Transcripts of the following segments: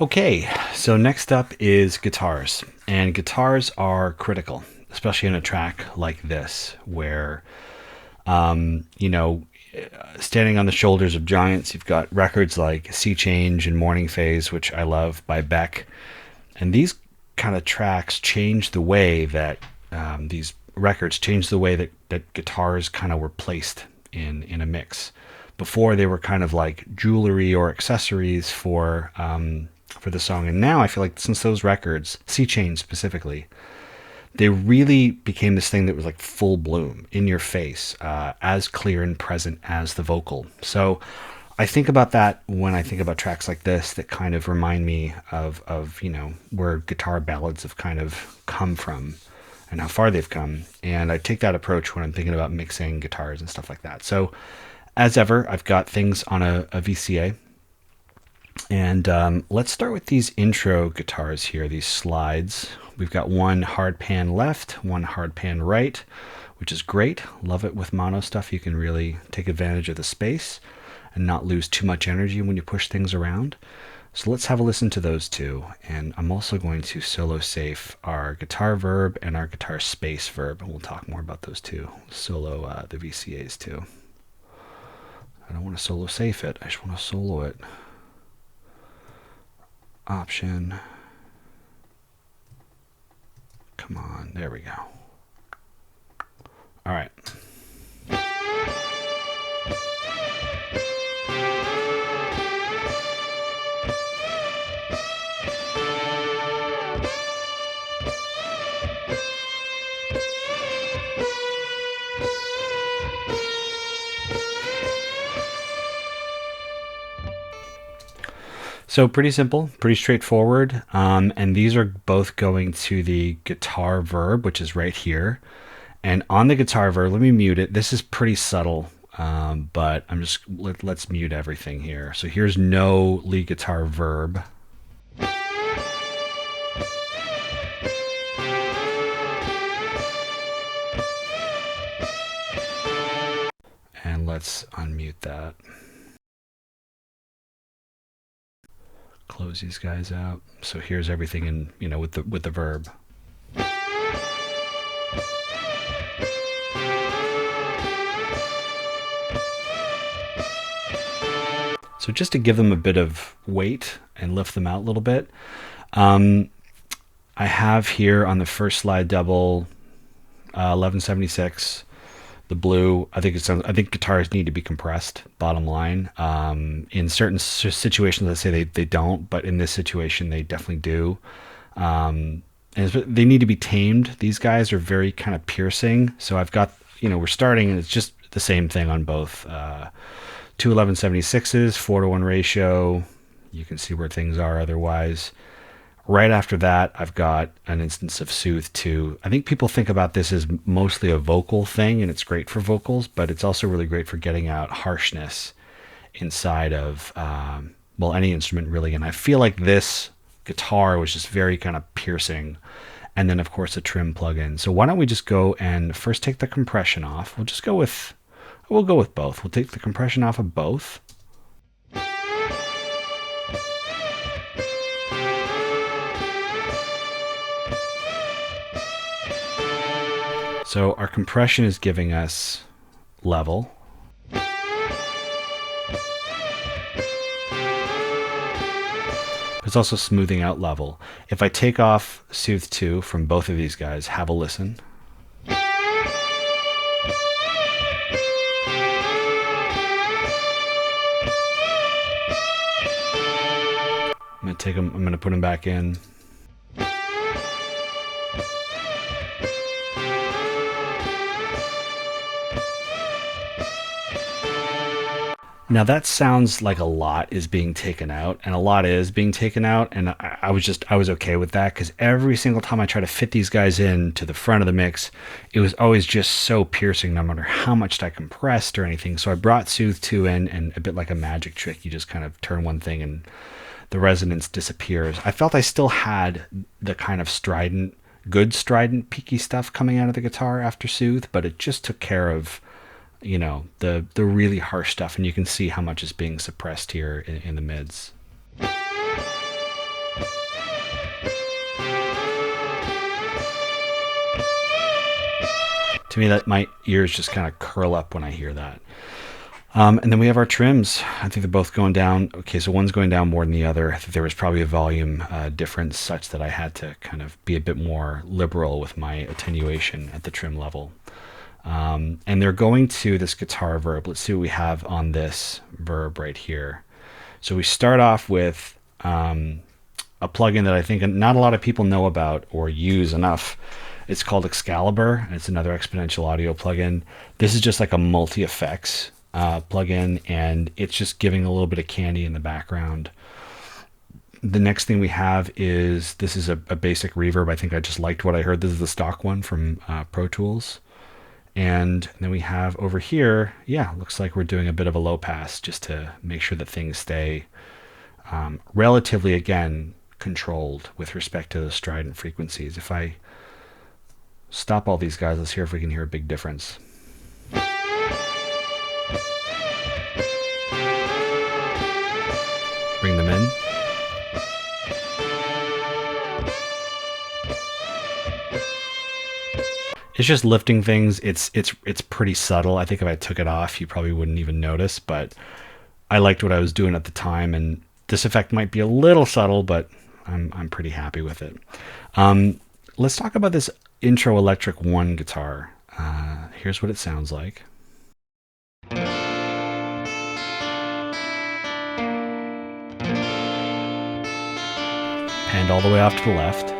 Okay, so next up is guitars. And guitars are critical, especially in a track like this, where, you know, standing on the shoulders of giants, you've got records like Sea Change and Morning Phase, which I love, by Beck. And these kind of tracks change the way that these records change the way that guitars kind of were placed in a mix. Before they were kind of like jewelry or accessories for the song, and now I feel like since those records, Sea Change specifically, they really became this thing that was like full bloom, in your face, as clear and present as the vocal. So I think about that when I think about tracks like this that kind of remind me of where guitar ballads have kind of come from and how far they've come. And I take that approach when I'm thinking about mixing guitars and stuff like that. So as ever, I've got things on a VCA. And let's start with these intro guitars here, these slides. We've got one hard pan left, one hard pan right, which is great. Love it with mono stuff. You can really take advantage of the space and not lose too much energy when you push things around. So let's have a listen to those two. And I'm also going to solo safe our guitar verb and our guitar space verb. And we'll talk more about those two. Solo the VCAs too. I don't want to solo safe it. I just want to solo it. Option. Come on, there we go. All right. So pretty simple, pretty straightforward. And these are both going to the guitar verb, which is right here. And on the guitar verb, let me mute it. This is pretty subtle, but let's mute everything here. So here's no lead guitar verb. And let's unmute that. Close these guys out. So here's everything in, with the verb. So just to give them a bit of weight and lift them out a little bit, I have here on the first slide double 1176. The blue, I think guitars need to be compressed, bottom line. In certain situations, let's say they don't, but in this situation, they definitely do. And they need to be tamed. These guys are very kind of piercing. So I've got, we're starting, and it's just the same thing on both. Two 1176s, 4-to-1 ratio. You can see where things are otherwise. Right after that, I've got an instance of Soothe 2. I think people think about this as mostly a vocal thing, and it's great for vocals, but it's also really great for getting out harshness inside of, any instrument really. And I feel like this guitar was just very kind of piercing. And then, of course, a trim plug-in. So why don't we just go and first take the compression off. We'll go with both. We'll take the compression off of both. So our compression is giving us level. It's also smoothing out level. If I take off Soothe 2 from both of these guys, have a listen. I'm going to put them back in. Now that sounds like a lot is being taken out, and a lot is being taken out, and I was okay with that, because every single time I try to fit these guys in to the front of the mix, it was always just so piercing, no matter how much I compressed or anything. So I brought Soothe 2 in, and a bit like a magic trick, you just kind of turn one thing and the resonance disappears. I felt I still had the kind of good strident, peaky stuff coming out of the guitar after Soothe, but it just took care of the really harsh stuff, and you can see how much is being suppressed here in the mids. To me, that my ears just kind of curl up when I hear that. And then we have our trims. I think they're both going down. Okay, so one's going down more than the other. I think there was probably a volume difference such that I had to kind of be a bit more liberal with my attenuation at the trim level. And they're going to this guitar verb. Let's see what we have on this verb right here. So we start off with a plugin that I think not a lot of people know about or use enough. It's called Excalibur, and it's another exponential audio plugin. This is just like a multi-effects plugin, and it's just giving a little bit of candy in the background. The next thing we have is, this is a basic reverb. I think I just liked what I heard. This is the stock one from Pro Tools. And then we have over here, yeah, looks like we're doing a bit of a low pass just to make sure that things stay relatively, again, controlled with respect to the strident frequencies. If I stop all these guys, let's hear if we can hear a big difference. Bring them in. It's just lifting things. It's pretty subtle. I think if I took it off, you probably wouldn't even notice, but I liked what I was doing at the time, and this effect might be a little subtle, but I'm pretty happy with it. Let's talk about this Intro Electric 1 guitar. Here's what it sounds like. Panned all the way off to the left.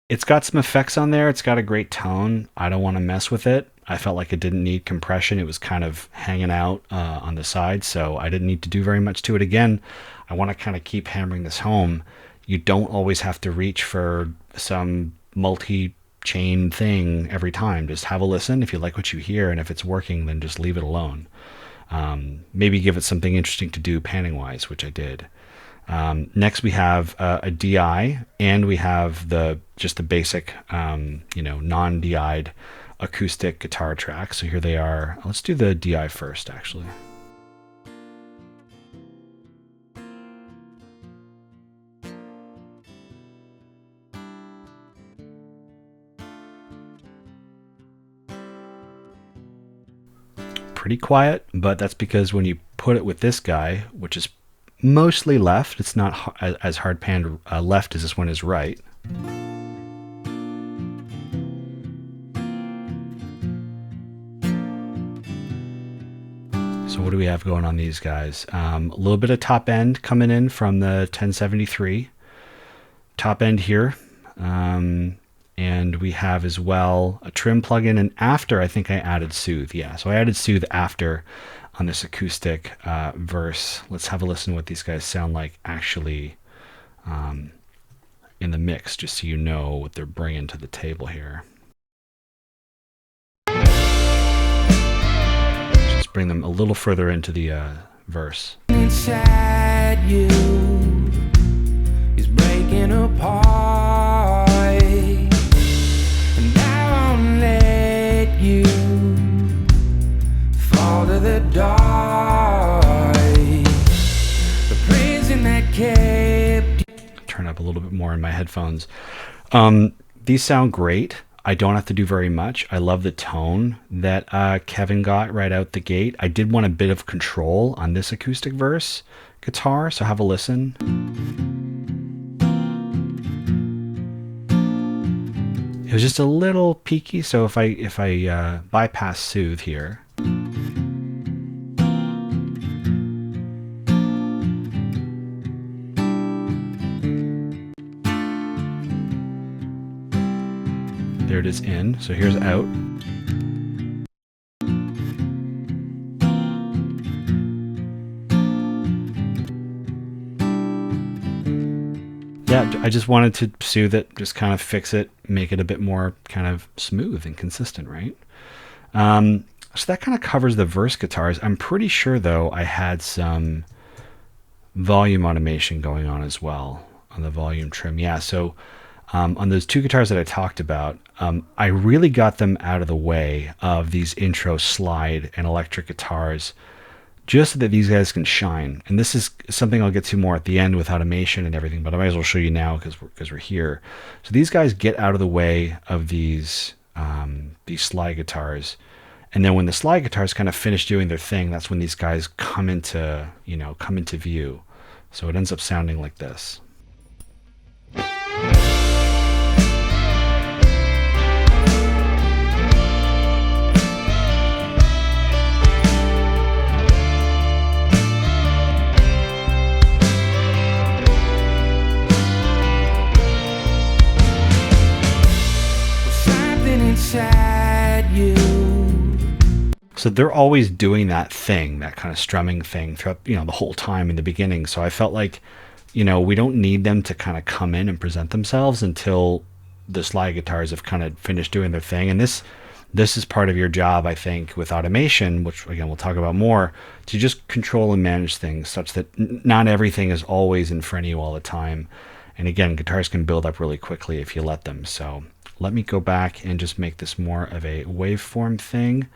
It's got some effects on there. It's got a great tone. I don't want to mess with it. I felt like it didn't need compression. It was kind of hanging out on the side, so I didn't need to do very much to it. Again, I want to kind of keep hammering this home. You don't always have to reach for some multi-chain thing every time. Just have a listen. If you like what you hear, and if it's working, then just leave it alone. Maybe give it something interesting to do panning-wise, which I did. Next we have a DI, and we have just the basic, non-DI'd acoustic guitar track. So here they are. Let's do the DI first, actually. Pretty quiet, but that's because when you put it with this guy, which is mostly left, it's not as hard panned left as this one is right. So what do we have going on these guys? A little bit of top end coming in from the 1073 top end here. And we have as well a trim plugin, and after I think I added Soothe. Yeah, so I added Soothe after on this acoustic verse. Let's have a listen to what these guys sound like actually in the mix, just so you know what they're bringing to the table here. Just bring them a little further into the verse. Inside you is breaking apart, and I won't let you fall to the dark. The prison that kept. Turn up a little bit more in my headphones. These sound great. I don't have to do very much. I love the tone that Kevin got right out the gate. I did want a bit of control on this acoustic verse guitar, so have a listen. It was just a little peaky, so if I bypass Soothe here. There it is in, so here's out. Yeah, I just wanted to soothe it, just kind of fix it, make it a bit more kind of smooth and consistent, right? So that kind of covers the verse guitars. I'm pretty sure, though, I had some volume automation going on as well on the volume trim. Yeah, so on those two guitars that I talked about, I really got them out of the way of these intro slide and electric guitars just so that these guys can shine. And this is something I'll get to more at the end with automation and everything, but I might as well show you now because we're here. So these guys get out of the way of these slide guitars. And then when the slide guitars kind of finish doing their thing, that's when these guys come into view. So it ends up sounding like this. So they're always doing that thing, that kind of strumming thing throughout, the whole time in the beginning. So I felt like, we don't need them to kind of come in and present themselves until the slide guitars have kind of finished doing their thing. And this is part of your job, I think, with automation, which again, we'll talk about more, to just control and manage things such that not everything is always in front of you all the time. And again, guitars can build up really quickly if you let them. So let me go back and just make this more of a waveform thing.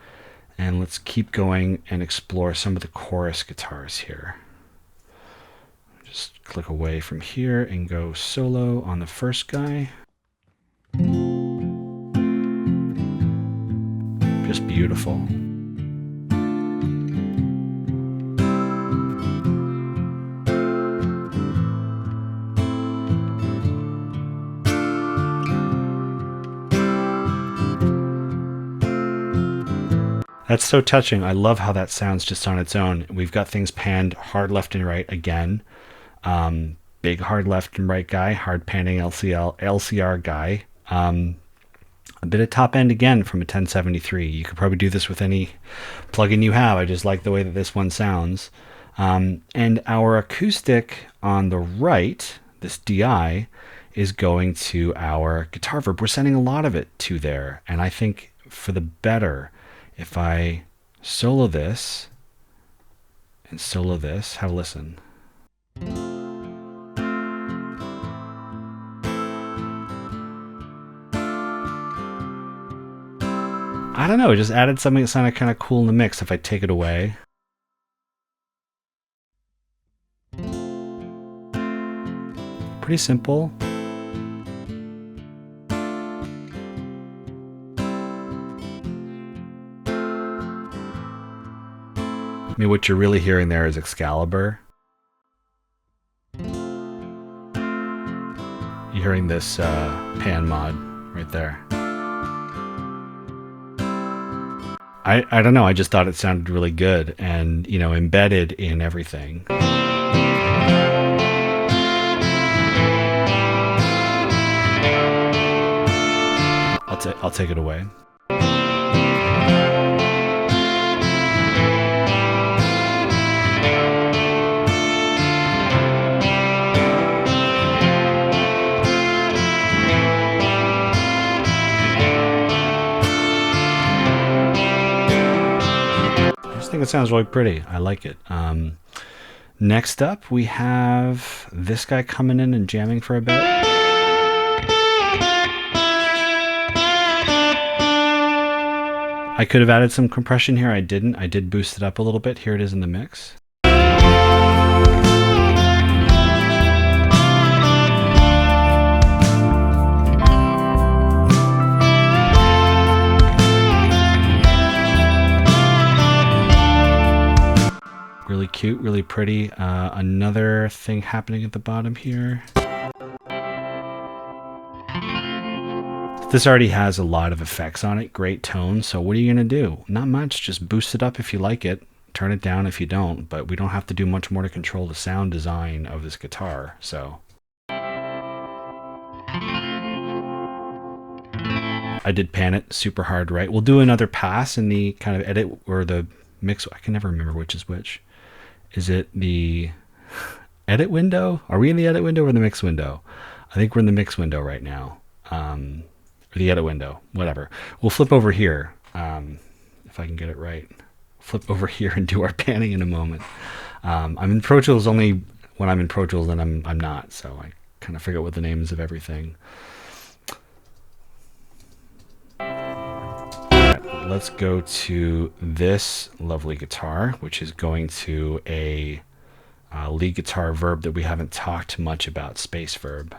And let's keep going and explore some of the chorus guitars here. Just click away from here and go solo on the first guy. Just beautiful. That's so touching. I love how that sounds just on its own. We've got things panned hard left and right again. Big hard left and right guy, hard panning LCR guy. A bit of top end again from a 1073. You could probably do this with any plugin you have. I just like the way that this one sounds. And our acoustic on the right, this DI, is going to our guitar verb. We're sending a lot of it to there. And I think for the better, if I solo this and solo this, have a listen. I don't know, it just added something that sounded kind of cool in the mix if I take it away. Pretty simple. I mean, what you're really hearing there is Excalibur. You're hearing this pan mod right there. I don't know, I just thought it sounded really good and, embedded in everything. I'll take it away. I think it sounds really pretty. I like it. Next up, we have this guy coming in and jamming for a bit. I could have added some compression here. I didn't. I did boost it up a little bit. Here it is in the mix. Really cute, really pretty. Another thing happening at the bottom here. This already has a lot of effects on it, great tone. So what are you going to do? Not much, just boost it up if you like it, turn it down if you don't, but we don't have to do much more to control the sound design of this guitar. So I did pan it super hard, right? We'll do another pass in the kind of edit or the mix. I can never remember which is which. Is it the edit window? Are we in the edit window or the mix window? I think we're in the mix window right now. Or the edit window, whatever. We'll flip over here, if I can get it right. Flip over here and do our panning in a moment. I'm in Pro Tools only when I'm in Pro Tools, and I'm not, so I kind of forget what the names of everything. All right, let's go to this lovely guitar, which is going to a lead guitar verb that we haven't talked much about, space verb.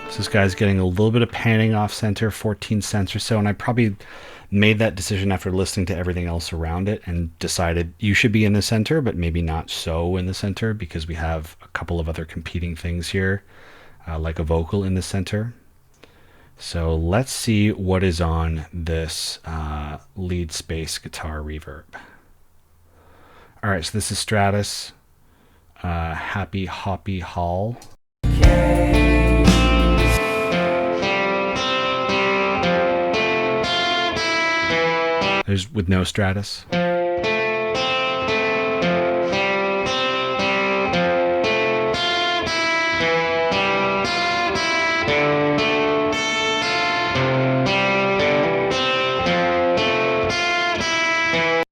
So this guy's getting a little bit of panning off center, 14 cents or so, and I probably made that decision after listening to everything else around it and decided you should be in the center, but maybe not so in the center, because we have a couple of other competing things here, like a vocal in the center. So let's see what is on this lead space guitar reverb. All right, so this is Stratus, Happy Hoppy Hall. There's with no Stratus.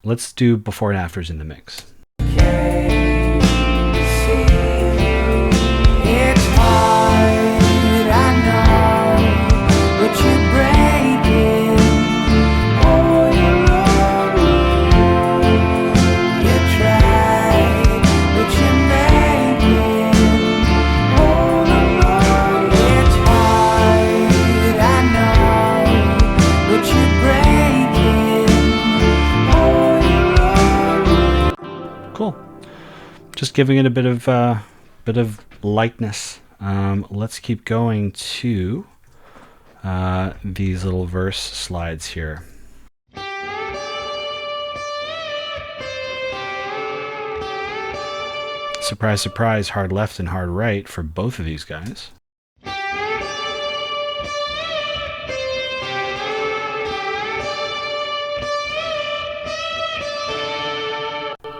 Let's do before and afters in the mix. It's hard, I know, but you're breaking all your own. You tried, but you're making all alone. It's hard, I know, but you're breaking. Cool. Just giving it a bit of lightness. Let's keep going to these little verse slides here. Surprise, surprise, hard left and hard right for both of these guys.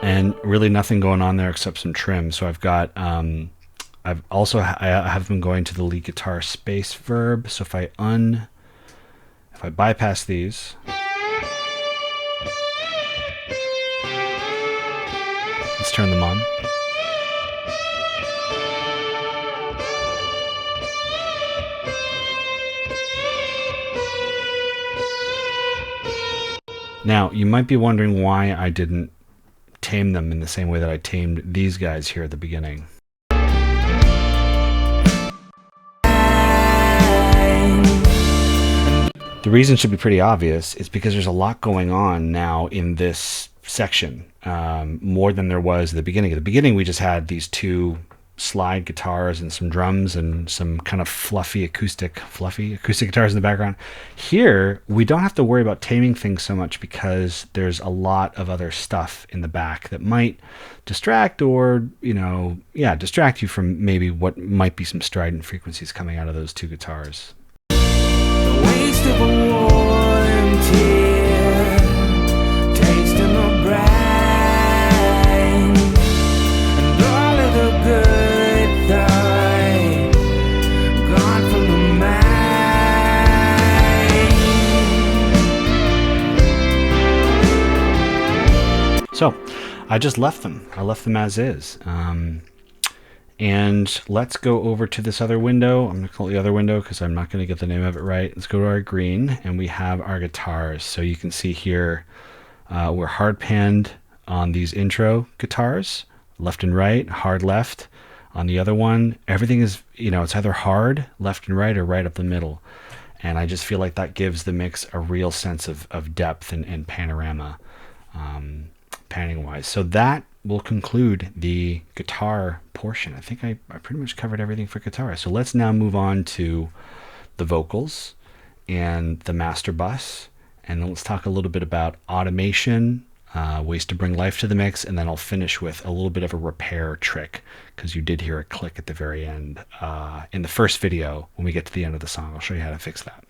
And really nothing going on there except some trim. So I've got, I have been going to the lead guitar space verb. So if I bypass these, let's turn them on. Now, you might be wondering why I didn't tame them in the same way that I tamed these guys here at the beginning. The reason should be pretty obvious. It's because there's a lot going on now in this section, more than there was at the beginning. At the beginning, we just had these two slide guitars and some drums and some kind of fluffy acoustic guitars in the background. Here, we don't have to worry about taming things so much because there's a lot of other stuff in the back that might distract or, distract you from maybe what might be some strident frequencies coming out of those two guitars. The waste of a warm tear, taste in the brine, and all of the good gone from the mind. So I just left them. I left them as is. And let's go over to this other window. I'm going to call it the other window because I'm not going to get the name of it right. Let's go to our green, and we have our guitars. So you can see here we're hard panned on these intro guitars, left and right, hard left. On the other one, everything is, it's either hard, left and right, or right up the middle. And I just feel like that gives the mix a real sense of depth and panorama, panning-wise. So that will conclude the guitar portion. I think I pretty much covered everything for guitar. So let's now move on to the vocals and the master bus. And then let's talk a little bit about automation, ways to bring life to the mix, and then I'll finish with a little bit of a repair trick, because you did hear a click at the very end in the first video. When we get to the end of the song, I'll show you how to fix that.